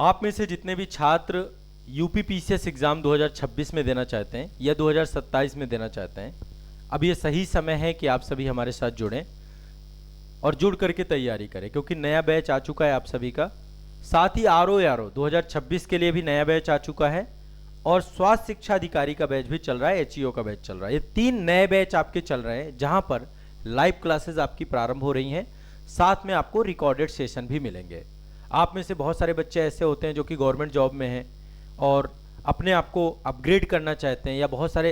आप में से जितने भी छात्र यूपी पीसीएस एग्ज़ाम 2026 में देना चाहते हैं या 2027 में देना चाहते हैं, अब ये सही समय है कि आप सभी हमारे साथ जुड़ें और जुड़ करके तैयारी करें, क्योंकि नया बैच आ चुका है आप सभी का। साथ ही आरओ 2026 के लिए भी नया बैच आ चुका है और स्वास्थ्य शिक्षा अधिकारी का बैच भी चल रहा है, एचईओ का बैच चल रहा है। ये 3 नए बैच आपके चल रहे हैं, जहां पर लाइव क्लासेस आपकी प्रारंभ हो रही हैं, साथ में आपको रिकॉर्डेड सेशन भी मिलेंगे। आप में से बहुत सारे बच्चे ऐसे होते हैं जो कि गवर्नमेंट जॉब में हैं और अपने आप को अपग्रेड करना चाहते हैं, या बहुत सारे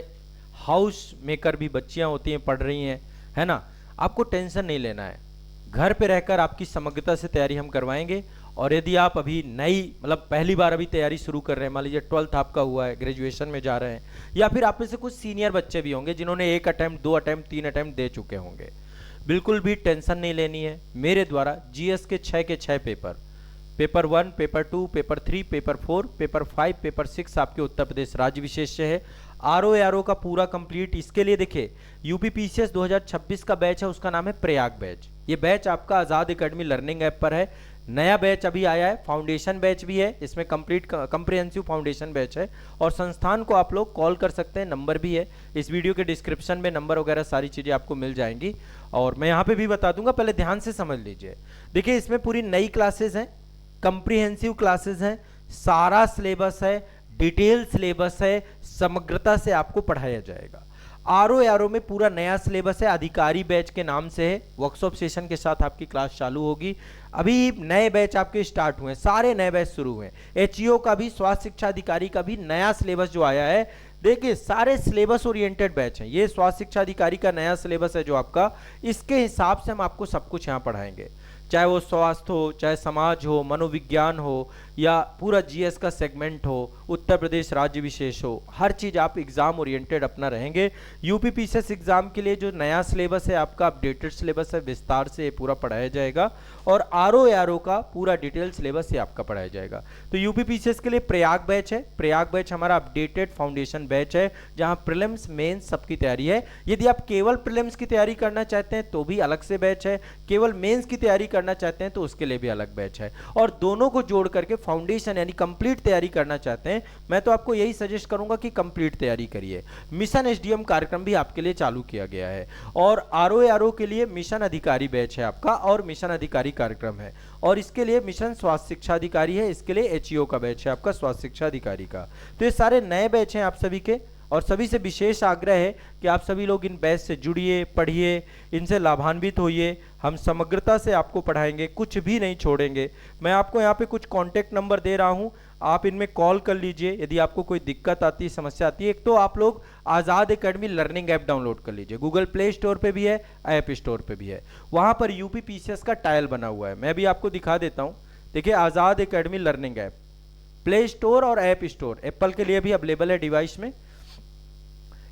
हाउस मेकर भी बच्चियां होती हैं, पढ़ रही हैं, है ना। आपको टेंशन नहीं लेना है, घर पे रहकर आपकी समग्रता से तैयारी हम करवाएंगे। और यदि आप अभी नई मतलब पहली बार अभी तैयारी शुरू कर रहे हैं, मान लीजिए 12th आपका हुआ है, ग्रेजुएशन में जा रहे हैं, या फिर आप में से कुछ सीनियर बच्चे भी होंगे जिन्होंने 1 अटेम्प्ट 2 अटेम्प्ट 3 अटेम्प्ट दे चुके होंगे, बिल्कुल भी टेंशन नहीं लेनी है। मेरे द्वारा जीएस के 6 paper 1, paper 2, paper 3, paper 4, paper 5, paper 6 आपके उत्तर प्रदेश राज्य विशेष से है। आरओ का पूरा कंप्लीट। इसके लिए देखिए यूपी पीसीएस 2026 का बैच है, उसका नाम है प्रयाग बैच। ये बैच आपका आज़ाद एकेडमी लर्निंग ऐप पर है। नया बैच अभी आया है, फाउंडेशन बैच भी है, इसमें कंप्लीट कंप्रिहेंसिव फाउंडेशन बैच है। और संस्थान को आप लोग कॉल कर सकते हैं, नंबर भी है इस वीडियो के डिस्क्रिप्शन में, नंबर वगैरह सारी चीज़ें आपको मिल जाएंगी और मैं यहाँ पे भी बता दूंगा, पहले ध्यान से समझ लीजिए। देखिए इसमें पूरी नई क्लासेस हैं, कंप्रिहेंसिव क्लासेस हैं, सारा सिलेबस है, डिटेल सिलेबस है, समग्रता से आपको पढ़ाया जाएगा। आरओ में पूरा नया सिलेबस है, अधिकारी बैच के नाम से है, वर्कशॉप सेशन के साथ आपकी क्लास चालू होगी। अभी नए बैच आपके स्टार्ट हुए हैं, सारे नए बैच शुरू हुए हैं। एचईओ का भी, स्वास्थ्य शिक्षा अधिकारी का भी नया सिलेबस जो आया है, देखिए सारे सिलेबस ओरिएंटेड बैच हैं। ये स्वास्थ्य शिक्षा अधिकारी का नया सिलेबस है जो आपका, इसके हिसाब से हम आपको सब कुछ यहाँ पढ़ाएंगे, चाहे वो स्वास्थ्य हो, चाहे समाज हो, मनोविज्ञान हो, या पूरा जीएस का सेगमेंट हो, उत्तर प्रदेश राज्य विशेष हो, हर चीज़ आप एग्जाम ओरिएंटेड अपना रहेंगे। यूपी पीसीएस एग्जाम के लिए जो नया सिलेबस है आपका, अपडेटेड सिलेबस है, विस्तार से ये पूरा पढ़ाया जाएगा। और आरओ का पूरा डिटेल सिलेबस ये आपका पढ़ाया जाएगा। तो यूपी पीसीएस के लिए प्रयाग बैच है। प्रयाग बैच हमारा अपडेटेड फाउंडेशन बैच है, जहां प्रीलिम्स मेंस सबकी तैयारी है। यदि आप केवल प्रीलिम्स की तैयारी करना चाहते हैं तो भी अलग से बैच है, केवल मेंस की तैयारी करना चाहते हैं तो उसके लिए भी अलग बैच है। और दोनों को जोड़ करके फाउंडेशन यानी कंप्लीट तैयारी करना चाहते हैं, मैं तो आपको यही सजेस्ट करूंगा कि कंप्लीट तैयारी करिए। मिशन एसडीएम कार्यक्रम भी आपके लिए चालू किया गया है। और आरओ के लिए मिशन अधिकारी बैच है आपका, और मिशन अधिकारी कार्यक्रम है। और इसके लिए मिशन स्वास्थ्य शिक्षा अधिकारी है, इसके लिए एचईओ का बैच है आपका, स्वास्थ्य शिक्षा अधिकारी का। तो ये सारे नए बैच हैं आप सभी के, और सभी से विशेष आग्रह है कि आप सभी लोग इन बैच से जुड़िए, पढ़िए, इनसे लाभान्वित होइए। हम समग्रता से आपको पढ़ाएंगे, कुछ भी नहीं छोड़ेंगे। मैं आपको यहाँ पे कुछ कॉन्टैक्ट नंबर दे रहा हूँ, आप इनमें कॉल कर लीजिए यदि आपको कोई दिक्कत आती है, समस्या आती है। एक तो आप लोग आज़ाद एकेडमी लर्निंग ऐप डाउनलोड कर लीजिए, गूगल प्ले स्टोर पे भी है, ऐप स्टोर पे भी है। वहाँ पर यूपी पीसीएस का टाइल बना हुआ है, मैं भी आपको दिखा देता हूँ। देखिए Azad academy learning app, play store और ऐप स्टोर, एप्पल के लिए भी अवेलेबल है डिवाइस में।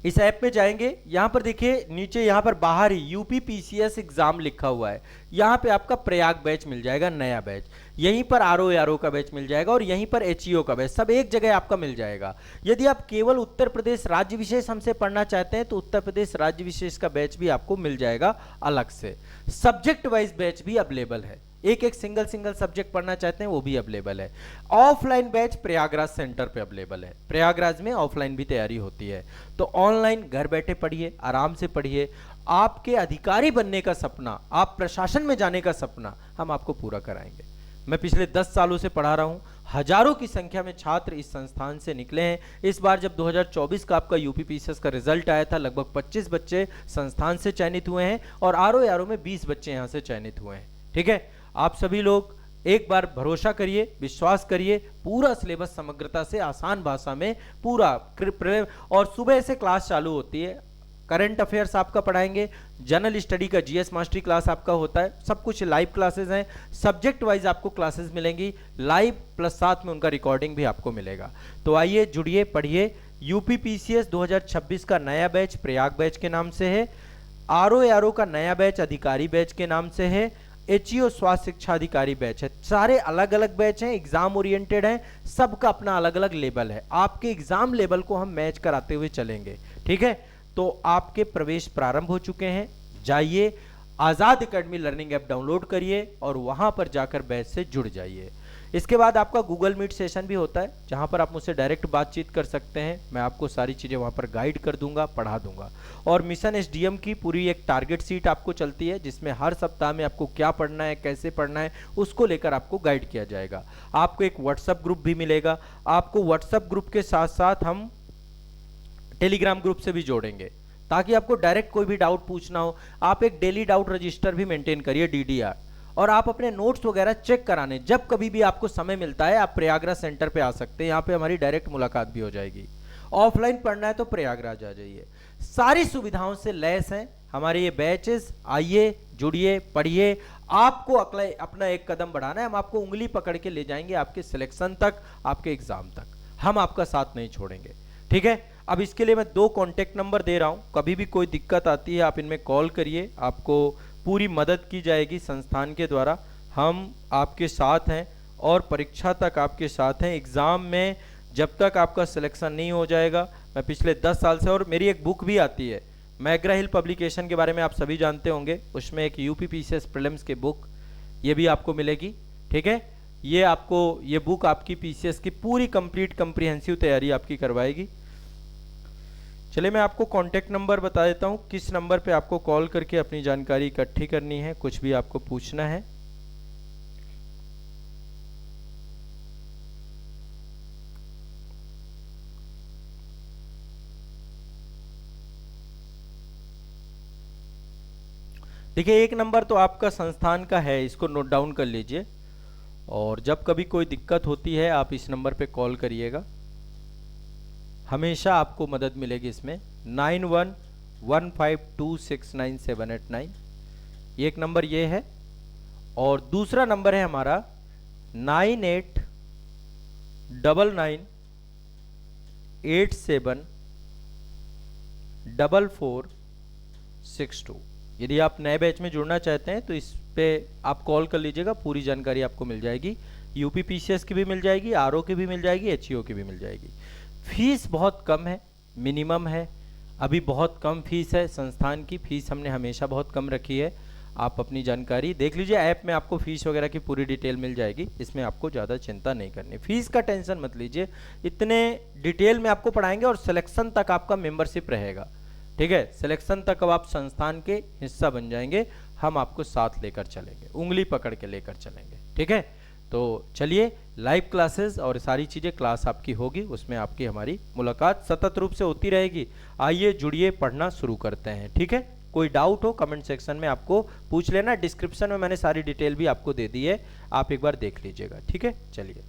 इस ऐप में जाएंगे, यहाँ पर देखिए नीचे यहाँ पर बाहर ही यूपी पीसीएस एग्जाम लिखा हुआ है, यहाँ पे आपका प्रयाग बैच मिल जाएगा, नया बैच। यहीं पर आरओ का बैच मिल जाएगा और यहीं पर एचईओ का बैच, सब एक जगह आपका मिल जाएगा। यदि आप केवल उत्तर प्रदेश राज्य विशेष हमसे पढ़ना चाहते हैं तो उत्तर प्रदेश राज्य विशेष का बैच भी आपको मिल जाएगा अलग से। सब्जेक्ट वाइज बैच भी अवेलेबल है, एक सिंगल सब्जेक्ट पढ़ना चाहते हैं वो भी अवेलेबल है। ऑफलाइन बैच प्रयागराज सेंटर पे अवेलेबल है, प्रयागराज में ऑफलाइन भी तैयारी होती है। तो ऑनलाइन घर बैठे पढ़िए, आराम से पढ़िए। आपके अधिकारी बनने का सपना, आप प्रशासन में जाने का सपना हम आपको पूरा कराएंगे। मैं पिछले 10 सालों से पढ़ा रहा हूँ, हजारों की संख्या में छात्र इस संस्थान से निकले हैं। इस बार जब 2024 का आपका यूपी पीसीएस का रिजल्ट आया था, लगभग 25 बच्चे संस्थान से चयनित हुए हैं और आरओ में 20 बच्चे यहाँ से चयनित हुए हैं। ठीक है, आप सभी लोग एक बार भरोसा करिए, विश्वास करिए, पूरा सिलेबस समग्रता से आसान भाषा में पूरा। और सुबह से क्लास चालू होती है, करंट अफेयर्स आपका पढ़ाएंगे, जनरल स्टडी का जीएस मास्टरी क्लास आपका होता है, सब कुछ लाइव क्लासेस हैं। सब्जेक्ट वाइज आपको क्लासेस मिलेंगी लाइव, प्लस साथ में उनका रिकॉर्डिंग भी आपको मिलेगा। तो आइए जुड़िए, पढ़िए। यूपी पीसीएस 2026 का नया बैच प्रयाग बैच के नाम से है, आरओ का नया बैच अधिकारी बैच के नाम से है, एचईओ स्वास्थ्य शिक्षा अधिकारी बैच है। सारे अलग अलग बैच हैं, एग्जाम ओरिएंटेड हैं, सबका अपना अलग अलग लेवल है। आपके एग्जाम लेवल को हम मैच कराते हुए चलेंगे। ठीक है, तो आपके प्रवेश प्रारंभ हो चुके हैं। जाइए आज़ाद एकेडमी लर्निंग ऐप डाउनलोड करिए और वहां पर जाकर बैच से जुड़ जाइए। इसके बाद आपका गूगल मीट सेशन भी होता है, जहां पर आप मुझसे डायरेक्ट बातचीत कर सकते हैं। मैं आपको सारी चीज़ें वहां पर गाइड कर दूंगा, पढ़ा दूंगा। और मिशन एसडीएम की पूरी एक टारगेट सीट आपको चलती है, जिसमें हर सप्ताह में आपको क्या पढ़ना है, कैसे पढ़ना है, उसको लेकर आपको गाइड किया जाएगा। आपको एक व्हाट्सएप ग्रुप भी मिलेगा। आपको व्हाट्सएप ग्रुप के साथ साथ हम टेलीग्राम ग्रुप से भी जोड़ेंगे, ताकि आपको डायरेक्ट कोई भी डाउट पूछना हो। आप एक डेली डाउट रजिस्टर भी मेंटेन करिए, DDR। और आप अपने नोट्स वगैरह चेक कराने जब कभी भी आपको समय मिलता है, आप प्रयागराज सेंटर पे आ सकते हैं। यहाँ पे हमारी डायरेक्ट मुलाकात भी हो जाएगी। ऑफलाइन पढ़ना है तो प्रयागराज आ जाइए। सारी सुविधाओं से लैस हैं हमारे ये बैचेस। आइए, जुड़िए, पढ़िए। आपको अपना एक कदम बढ़ाना है। हम आपको उंगली पकड़ के ले जाएंगे आपके सिलेक्शन तक, आपके एग्जाम तक। हम आपका साथ नहीं छोड़ेंगे, ठीक है। अब इसके लिए मैं 2 कॉन्टेक्ट नंबर दे रहा हूं। कभी भी कोई दिक्कत आती है आप इनमें कॉल करिए, आपको पूरी मदद की जाएगी संस्थान के द्वारा। हम आपके साथ हैं और परीक्षा तक आपके साथ हैं। एग्ज़ाम में जब तक आपका सिलेक्शन नहीं हो जाएगा, मैं पिछले 10 साल से, और मेरी एक बुक भी आती है मैग्रा हिल पब्लिकेशन के बारे में, आप सभी जानते होंगे। उसमें एक यूपी पीसीएस प्रीलिम्स की बुक, ये भी आपको मिलेगी, ठीक है। ये बुक आपकी पीसीएस की पूरी कंप्लीट कम्प्रीहेंसिव तैयारी आपकी करवाएगी। चलिए मैं आपको कॉन्टैक्ट नंबर बता देता हूँ, किस नंबर पे आपको कॉल करके अपनी जानकारी इकट्ठी करनी है, कुछ भी आपको पूछना है। देखिए, एक नंबर तो आपका संस्थान का है, इसको नोट डाउन कर लीजिए। और जब कभी कोई दिक्कत होती है आप इस नंबर पे कॉल करिएगा, हमेशा आपको मदद मिलेगी इसमें। 9115269789, एक नंबर ये है। और दूसरा नंबर है हमारा 9899874462। यदि आप नए बैच में जुड़ना चाहते हैं तो इस पे आप कॉल कर लीजिएगा, पूरी जानकारी आपको मिल जाएगी। यूपी पीसीएस की भी मिल जाएगी, आरओ की भी मिल जाएगी, एचईओ की भी मिल जाएगी। फीस बहुत कम है, मिनिमम है, अभी बहुत कम फीस है। संस्थान की फीस हमने हमेशा बहुत कम रखी है। आप अपनी जानकारी देख लीजिए, ऐप में आपको फीस वगैरह की पूरी डिटेल मिल जाएगी। इसमें आपको ज़्यादा चिंता नहीं करनी, फीस का टेंशन मत लीजिए। इतने डिटेल में आपको पढ़ाएंगे और सिलेक्शन तक आपका मेंबरशिप रहेगा, ठीक है। सिलेक्शन तक अब आप संस्थान के हिस्सा बन जाएंगे, हम आपको साथ लेकर चलेंगे, उंगली पकड़ के लेकर चलेंगे, ठीक है। तो चलिए, लाइव क्लासेस और सारी चीज़ें क्लास आपकी होगी, उसमें आपकी हमारी मुलाकात सतत रूप से होती रहेगी। आइए, जुड़िए, पढ़ना शुरू करते हैं, ठीक है। कोई डाउट हो कमेंट सेक्शन में आपको पूछ लेना। डिस्क्रिप्शन में मैंने सारी डिटेल भी आपको दे दी है, आप एक बार देख लीजिएगा, ठीक है। चलिए।